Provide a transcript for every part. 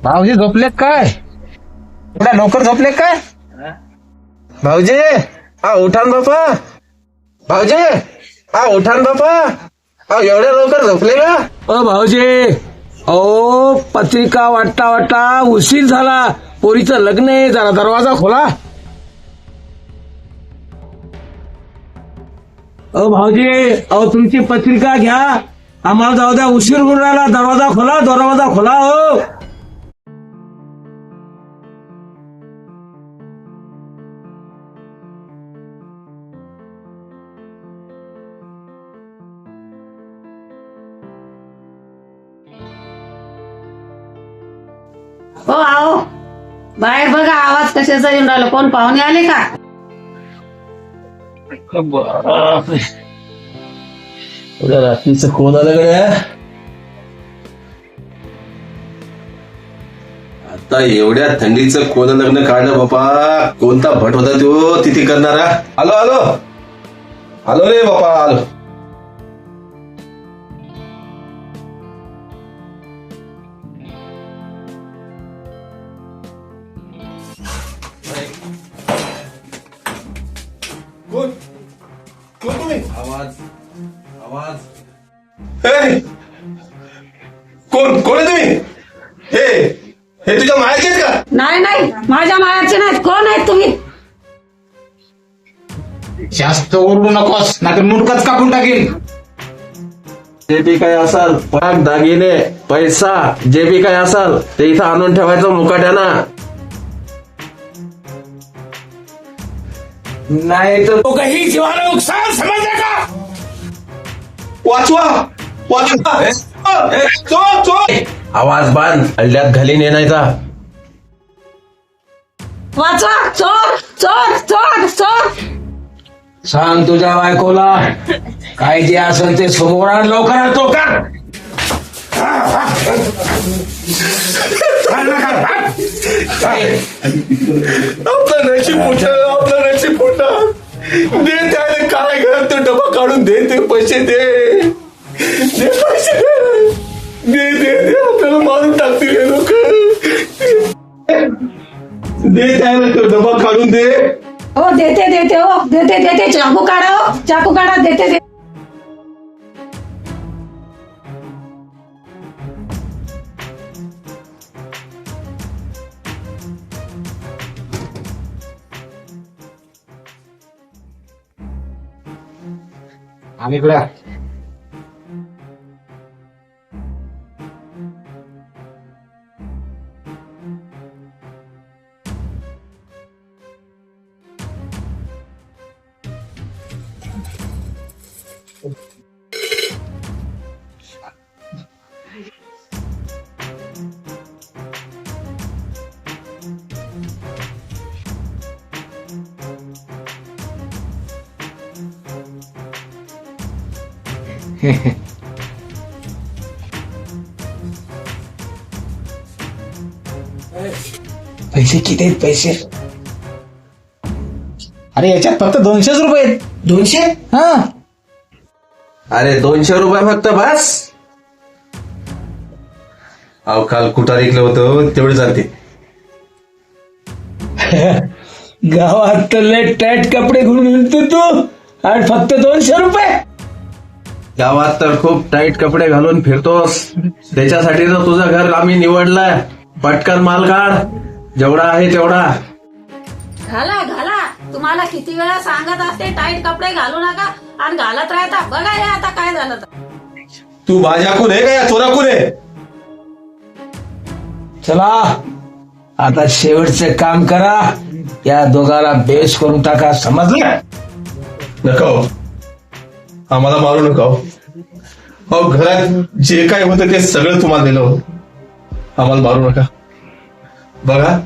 भाऊजी झोपले काय? एवढ्या लवकर झोपले काय? भाऊजी हा उठान बापा. भाऊजी हा उठान बापा. हा एवढ्या लवकर झोपले का? भाऊजी अहो पत्रिका वाटता वाटता उशीर झाला. पोरीचं लग्न आहे, जरा दरवाजा खोला. भाऊजी अहो तुमची पत्रिका घ्या, आम्हाला जाऊ द्या, उशीर होऊन राहिला. दरवाजा खोला, दरवाजा खोला. हो आओ बाहेर बघा, आवाज कशाचा येऊन राहिला. कोण पाहुणे आले का? एवढ्या रात्रीचं कोण आलं गड्या? आता एवढ्या थंडीचं कोण लग्न काढलं बापा? कोणता भट होता तो तिथे करणारा? आलो आलो आलो रे बापा आलो. कोण कोण तुम्ही? आवाज आवाज कोण कोण आहे तुम्ही? हे हे तुझ्या मायाचे आहेत का? नाही नाही, माझ्या मायाचे नाहीत. कोण आहेत तुम्ही? जास्त ओरडू नकोस, नाहीतर मुंडकच कापून टाकीन. जे बी काय असाल, पाक दागिने पैसा जे बी काय असाल ते इथं आणून ठेवायचं मुकाट्याना. नाही तर तो काही जीवाला नुकसान समजलं का? वाचवा वाचवा. चोर चोर. आवाज बांध, हल्ल्यात घालीन येण्याचा. वाचवा. चोर चोर चोर चोर. सांग तुझ्या बायकोला काय जे असेल ते समोर आण, लवकर आणतो का? आपलं नशीब मोठं, आपलं नशीब मोठं. दे त्याला काय घर, तो डबा काढून दे, ते पैसे दे, दे पैसे दे, दे दे दे. आपल्याला मारून टाकतील हे लोक. दे त्याला तो डबा काढून दे. हो देते देते, हो देते देते. चाकू काढा, हो चाकू काढा. देते देते. आम्ही इकडे पैसे किती आहेत पैसे? अरे याच्यात फक्त 200 रुपये आहेत. 200? हा अरे 200 रुपये फक्त बस. अहो काल कुठं ऐकलं होतं तेवढे चालते. गावात तर लय टाईट कपडे घेऊन मिळते तू, आणि फक्त 200 रुपये? गावात तर खूप टाईट कपडे घालून फिरतोस, त्याच्यासाठी तर तुझं घर आम्ही निवडलंय. पटकन माल काढ, जेवढा आहे तेवढा. घाला घाला. तुम्हाला किती वेळा सांगत असते टाईट कपडे घालू नका, आणि घालत राहता. बघा हे आता काय झालं तर. तू माझ्याकून आहे का या चोराकून आहे? चला आता शेवटचं काम करा, या दोघाला बेस करून टाका, समजलं? नका हो. आम्हाला मारू नका हो. अहो घरात जे काय होतं ते सगळं तुम्हाला दिलं हो. आम्हाला मारू नका. बघा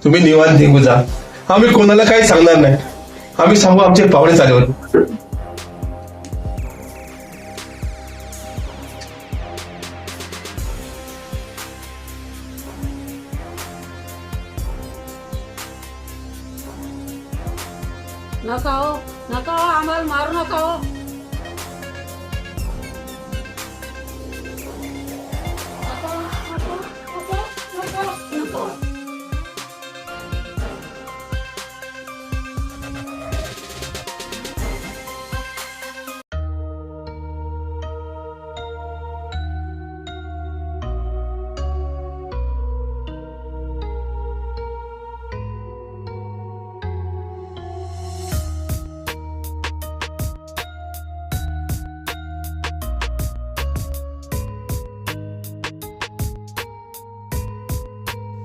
तुम्ही निवांत निघू जा, आम्ही कोणाला काही सांगणार नाही. आम्ही सांगू आमचे पाहुणे चालेवर. नका हो नका हो, आम्हाला मारू नका हो. नको, नको, नको, नको, नको.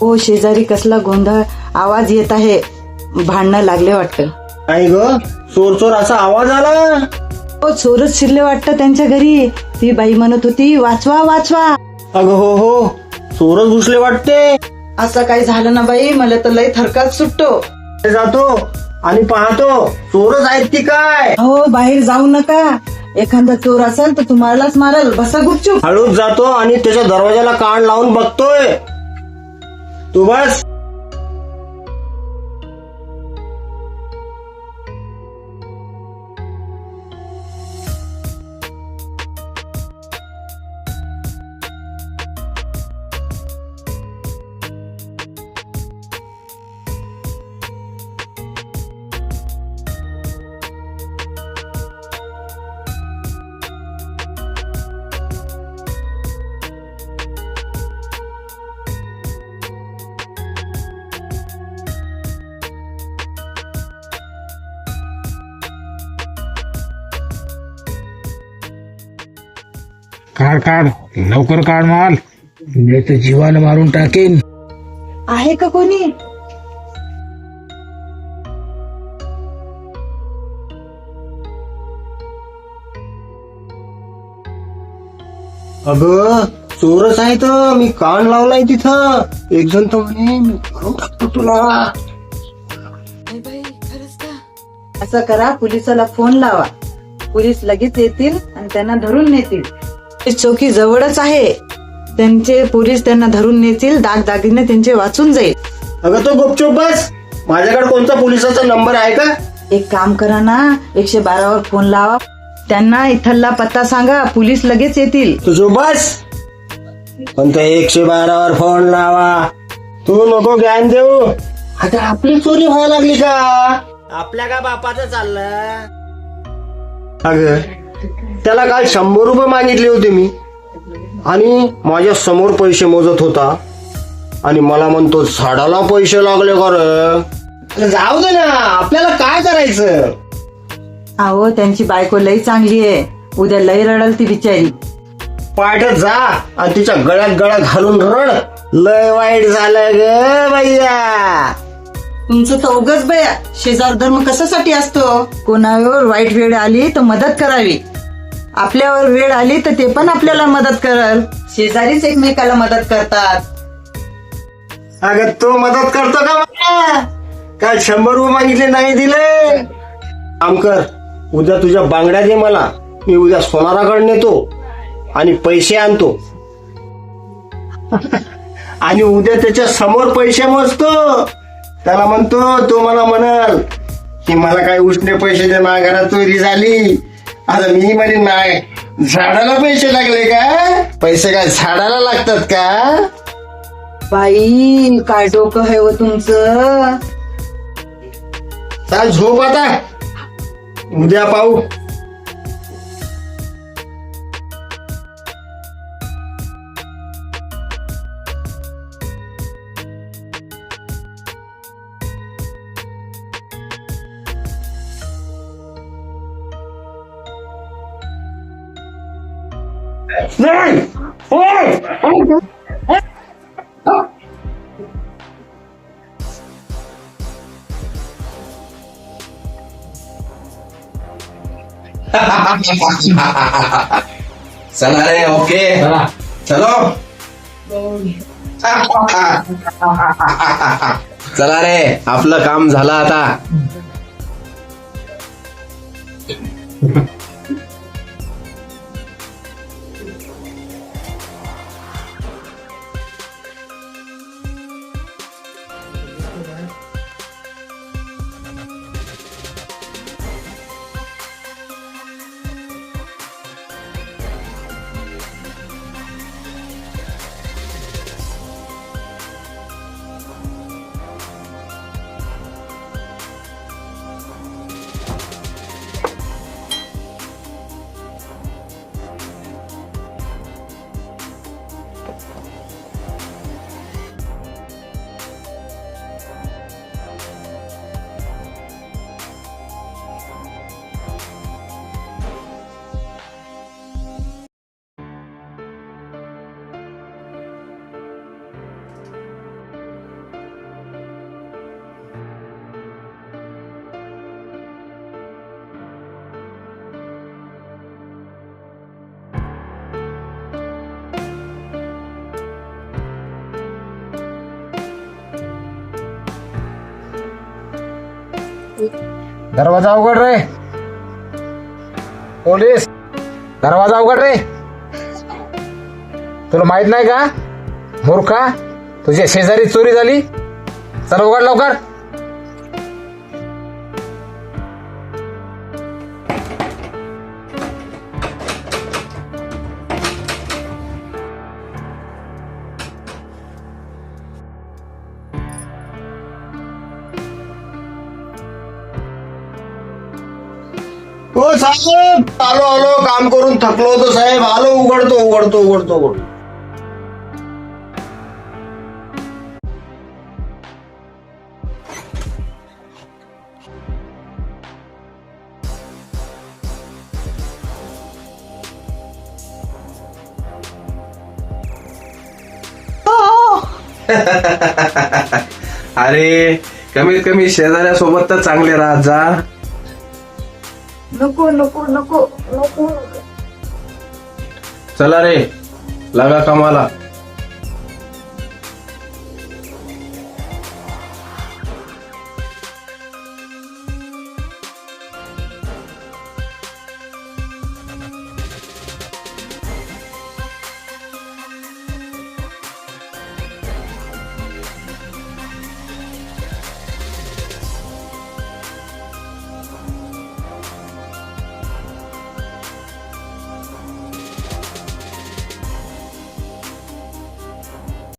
हो शेजारी कसला गोंधळ आवाज येत आहे. भांडणं लागले वाटतं. नाही ग, चोर चोर असा आवाज आला. हो चोरच शिरले वाटतं त्यांच्या घरी. ती बाई म्हणत होती वाचवा वाचवा. अगं हो, चोरच घुसले वाटते. असं काही झालं ना बाई, मला तर लय थरकाच सुटतो. जातो आणि पाहतो चोरच आहेत की काय. हो बाहेर जाऊ नका. एखादा चोर असेल तर तुम्हालाच मारल. बसा गुपचूप. हळूच जातो आणि त्याच्या दरवाजाला कान लावून बघतोय. तू बस. काढ काढ लवकर काढ माल, नाही तर जीवाला मारून टाकेन. आहे का कोणी? अगं चोरच आहे तर मी कान लावलाय तिथं. एक जण तर म्हणे मी मारून टाकतो तुला. असं करा, पोलिसाला फोन लावा. पोलीस लगेच येतील आणि त्यांना धरून नेतील. चौकी जवळच आहे. त्यांचे पोलीस त्यांना धरून नेतील. दागदागिने त्यांचे वाचून जाईल. अगं तो गुपचूप बस. माझ्याकडे कोणता पोलिसाचा नंबर आहे का? एक काम करा ना, 112 वर फोन लावा. त्यांना इथला पत्ता सांगा. पोलीस लगेच येतील. तुझो बस. पण त्या 112 वर फोन लावा. तू नको ज्ञान देऊ. आता आपली चोरी व्हायला लागली का? आपल्या का बापाचं चाललं? अगं त्याला काल 100 रुपये मागितले होते मी, आणि माझ्या समोर पैसे मोजत होता आणि मला म्हणतो झाडाला पैसे लागले कर. जाऊ दे ना, आपल्याला काय करायचं. अहो त्यांची बायको लई चांगली आहे. उद्या लई रडल ती बिचारी. पाठच जा आणि तिच्या गळ्यात गळा घालून रड. लय वाईट झालं ग भैया. तुमचं तर उगाच बया. शेजार धर्म कशासाठी असतो? कोणावर वाईट वेळ आली तर मदत करावी. आपल्यावर वेळ आली तर ते पण आपल्याला मदत करल. शेजारीच एकमेकाला मदत करतात. अगं तो मदत करतो का मला? काल 100 रुपये मागितले नाही दिले. काम कर, उद्या तुझ्या बांगड्या दे मला. मी उद्या सोनाराकडे नेतो आणि पैसे आणतो. आणि उद्या त्याच्या समोर पैसे मोजतो. त्याला म्हणतो, तो मला म्हणाल की मला काय उष्णे पैसे दे, माझ्या घरात चोरी झाली. आता मी म्हणे नाही, झाडाला पैसे लागले का? पैसे काय झाडाला लागतात का? बाई काय डोकं आहे हो तुमचं. चाल झोप आता, उद्या पाहू. चला रे, ओके चलो. चला रे, आपलं काम झालं आता. दरवाजा उघड रे. पोलीस, दरवाजा उघड रे. तुला माहित नाही का मूर्खा, तुझ्या शेजारी चोरी झाली. चल उघड लवकर. हो साहेब, आलो आलो, काम करून थकलो होतो साहेब. आलो, उघडतो उघडतो उघडतो उघडतो. अरे कमीत कमी शेजाऱ्यासोबत तर चांगले राहत जा. नको नको नको नको. चला रे, लागा कामाला.